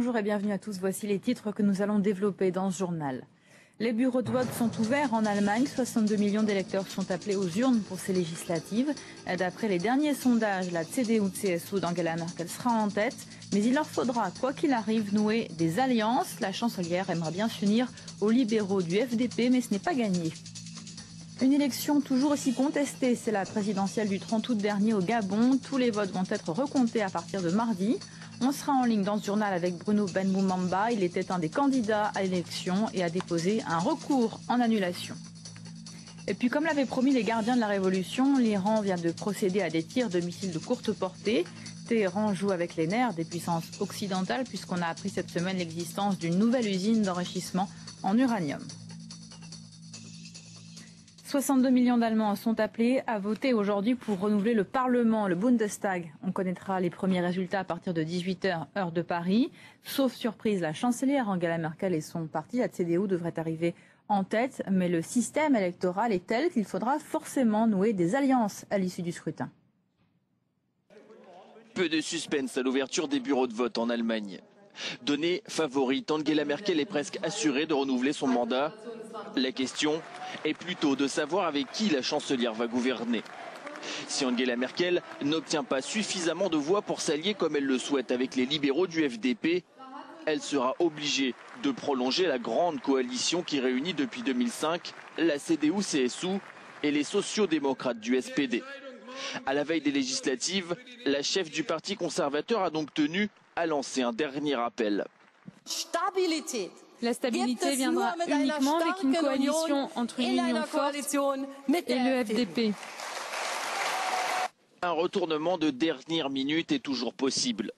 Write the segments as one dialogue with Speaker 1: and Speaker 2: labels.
Speaker 1: Bonjour et bienvenue à tous. Voici les titres que nous allons développer dans ce journal. Les bureaux de vote sont ouverts en Allemagne. 62 millions d'électeurs sont appelés aux urnes pour ces législatives. D'après les derniers sondages, la CDU-CSU d'Angela Merkel sera en tête. Mais il leur faudra, quoi qu'il arrive, nouer des alliances. La chancelière aimerait bien s'unir aux libéraux du FDP, mais ce n'est pas gagné. Une élection toujours aussi contestée, c'est la présidentielle du 30 août dernier au Gabon. Tous les votes vont être recomptés à partir de mardi. On sera en ligne dans ce journal avec Bruno Benmoumamba. Il était un des candidats à l'élection et a déposé un recours en annulation. Et puis comme l'avaient promis les gardiens de la Révolution, l'Iran vient de procéder à des tirs de missiles de courte portée. Téhéran joue avec les nerfs des puissances occidentales puisqu'on a appris cette semaine l'existence d'une nouvelle usine d'enrichissement en uranium. 62 millions d'Allemands sont appelés à voter aujourd'hui pour renouveler le Parlement, le Bundestag. On connaîtra les premiers résultats à partir de 18h, heure de Paris. Sauf surprise, la chancelière Angela Merkel et son parti, la CDU, devraient arriver en tête. Mais le système électoral est tel qu'il faudra forcément nouer des alliances à l'issue du scrutin.
Speaker 2: Peu de suspense à l'ouverture des bureaux de vote en Allemagne. Donnée favorite, Angela Merkel est presque assurée de renouveler son mandat. La question est plutôt de savoir avec qui la chancelière va gouverner. Si Angela Merkel n'obtient pas suffisamment de voix pour s'allier comme elle le souhaite avec les libéraux du FDP, elle sera obligée de prolonger la grande coalition qui réunit depuis 2005 la CDU-CSU et les sociaux-démocrates du SPD. À la veille des législatives, la chef du parti conservateur a donc tenu à lancer un dernier appel.
Speaker 3: La stabilité viendra uniquement avec une coalition entre une union forte et le FDP.
Speaker 2: Un retournement de dernière minute est toujours possible.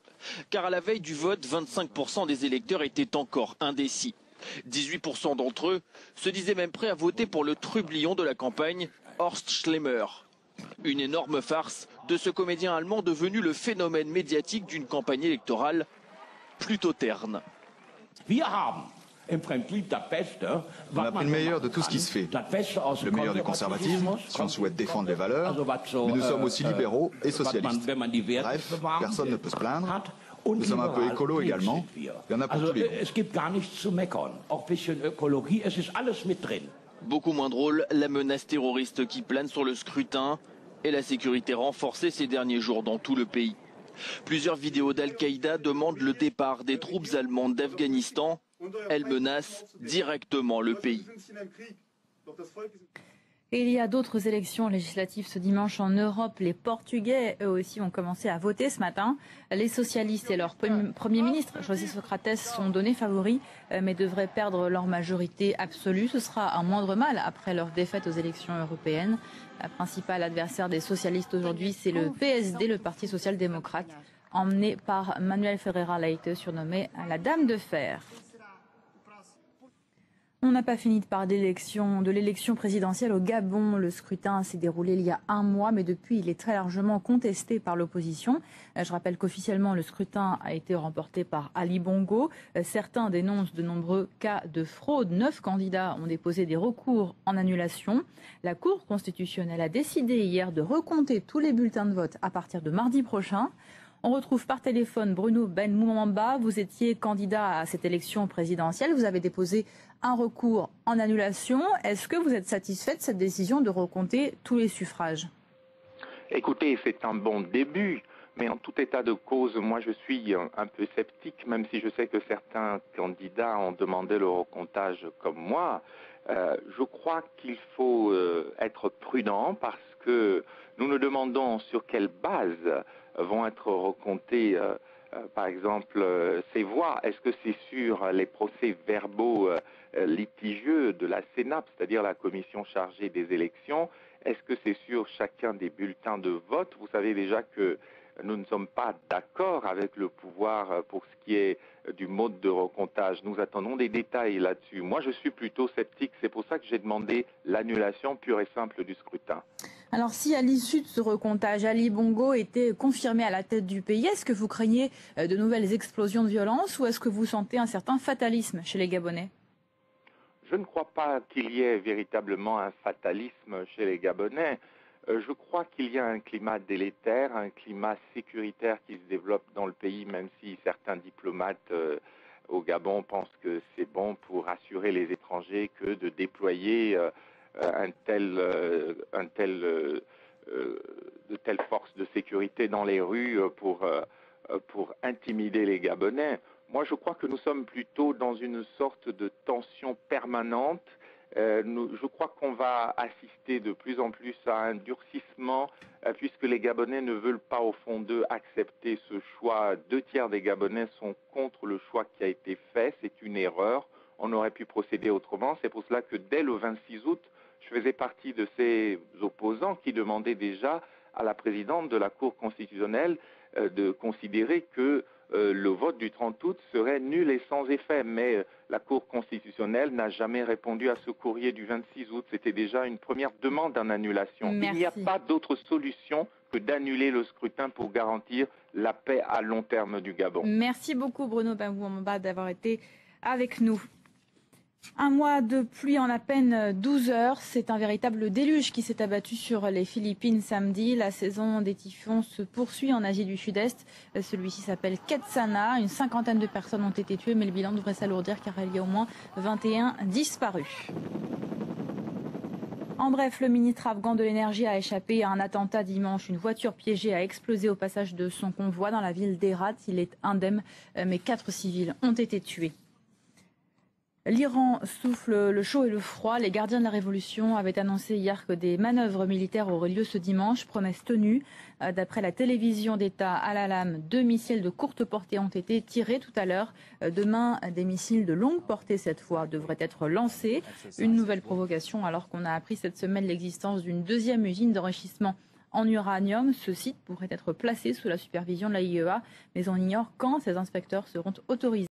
Speaker 2: Car à la veille du vote, 25% des électeurs étaient encore indécis. 18% d'entre eux se disaient même prêts à voter pour le trublion de la campagne, Horst Schlemmer. Une énorme farce de ce comédien allemand devenu le phénomène médiatique d'une campagne électorale plutôt terne.
Speaker 4: On a pris le meilleur de tout ce qui se fait, le meilleur du conservatisme, si on souhaite défendre les valeurs, mais nous sommes aussi libéraux et socialistes. Bref, personne ne peut se plaindre. Nous sommes un peu écolos également, il y en a pour tous les goûts.
Speaker 2: Beaucoup moins drôle, la menace terroriste qui plane sur le scrutin et la sécurité renforcée ces derniers jours dans tout le pays. Plusieurs vidéos d'Al-Qaïda demandent le départ des troupes allemandes d'Afghanistan. Elles menacent directement le pays.
Speaker 1: Et il y a d'autres élections législatives ce dimanche en Europe. Les Portugais, eux aussi, ont commencé à voter ce matin. Les socialistes et leur Premier ministre, José Socrates, sont donnés favoris, mais devraient perdre leur majorité absolue. Ce sera un moindre mal après leur défaite aux élections européennes. La principale adversaire des socialistes aujourd'hui, c'est le PSD, le Parti social-démocrate, emmené par Manuel Ferreira Leite, surnommé la Dame de Fer. On n'a pas fini de parler de l'élection présidentielle au Gabon. Le scrutin s'est déroulé il y a un mois, mais depuis, il est très largement contesté par l'opposition. Je rappelle qu'officiellement, le scrutin a été remporté par Ali Bongo. Certains dénoncent de nombreux cas de fraude. 9 candidats ont déposé des recours en annulation. La Cour constitutionnelle a décidé hier de recompter tous les bulletins de vote à partir de mardi prochain. On retrouve par téléphone Bruno Benmoumamba. Vous étiez candidat à cette élection présidentielle. Vous avez déposé un recours en annulation. Est-ce que vous êtes satisfait de cette décision de recompter tous les suffrages?
Speaker 5: Écoutez, c'est un bon début. Mais en tout état de cause, moi je suis un peu sceptique, même si je sais que certains candidats ont demandé le recomptage comme moi. Je crois qu'il faut être prudent parce que nous nous demandons sur quelle base vont être recomptées, par exemple, ces voix. Est-ce que c'est sur les procès-verbaux litigieux de la CENAP, c'est-à-dire la commission chargée des élections? Est-ce que c'est sur chacun des bulletins de vote? Vous savez déjà que nous ne sommes pas d'accord avec le pouvoir pour ce qui est du mode de recomptage. Nous attendons des détails là-dessus. Moi, je suis plutôt sceptique. C'est pour ça que j'ai demandé l'annulation pure et simple du scrutin.
Speaker 1: Alors, si à l'issue de ce recomptage, Ali Bongo était confirmé à la tête du pays, est-ce que vous craignez de nouvelles explosions de violence ou est-ce que vous sentez un certain fatalisme chez les Gabonais?
Speaker 5: Je ne crois pas qu'il y ait véritablement un fatalisme chez les Gabonais. Je crois qu'il y a un climat délétère, un climat sécuritaire qui se développe dans le pays, même si certains diplomates au Gabon pensent que c'est bon pour rassurer les étrangers que de déployer de telles forces de sécurité dans les rues pour intimider les Gabonais. Moi, je crois que nous sommes plutôt dans une sorte de tension permanente. Je crois qu'on va assister de plus en plus à un durcissement puisque les Gabonais ne veulent pas au fond d'eux accepter ce choix. 2/3 des Gabonais sont contre le choix qui a été fait. C'est une erreur. On aurait pu procéder autrement. C'est pour cela que dès le 26 août, je faisais partie de ces opposants qui demandaient déjà à la présidente de la Cour constitutionnelle de considérer que le vote du 30 août serait nul et sans effet. Mais la Cour constitutionnelle n'a jamais répondu à ce courrier du 26 août. C'était déjà une première demande en annulation.
Speaker 1: Merci.
Speaker 5: Il n'y a pas d'autre solution que d'annuler le scrutin pour garantir la paix à long terme du Gabon.
Speaker 1: Merci beaucoup Bruno Bambouamba d'avoir été avec nous. Un mois de pluie en à peine 12 heures, c'est un véritable déluge qui s'est abattu sur les Philippines samedi. La saison des typhons se poursuit en Asie du Sud-Est. Celui-ci s'appelle Ketsana. Une 50aine de personnes ont été tuées, mais le bilan devrait s'alourdir car il y a au moins 21 disparus. En bref, le ministre afghan de l'énergie a échappé à un attentat dimanche. Une voiture piégée a explosé au passage de son convoi dans la ville d'Herat. Il est indemne, mais 4 civils ont été tués. L'Iran souffle le chaud et le froid. Les gardiens de la révolution avaient annoncé hier que des manœuvres militaires auraient lieu ce dimanche. Promesse tenue. D'après la télévision d'État Al-Alam, 2 missiles de courte portée ont été tirés tout à l'heure. Demain, des missiles de longue portée cette fois devraient être lancés. Une nouvelle provocation alors qu'on a appris cette semaine l'existence d'une 2e usine d'enrichissement en uranium. Ce site pourrait être placé sous la supervision de l'AIEA, mais on ignore quand ces inspecteurs seront autorisés.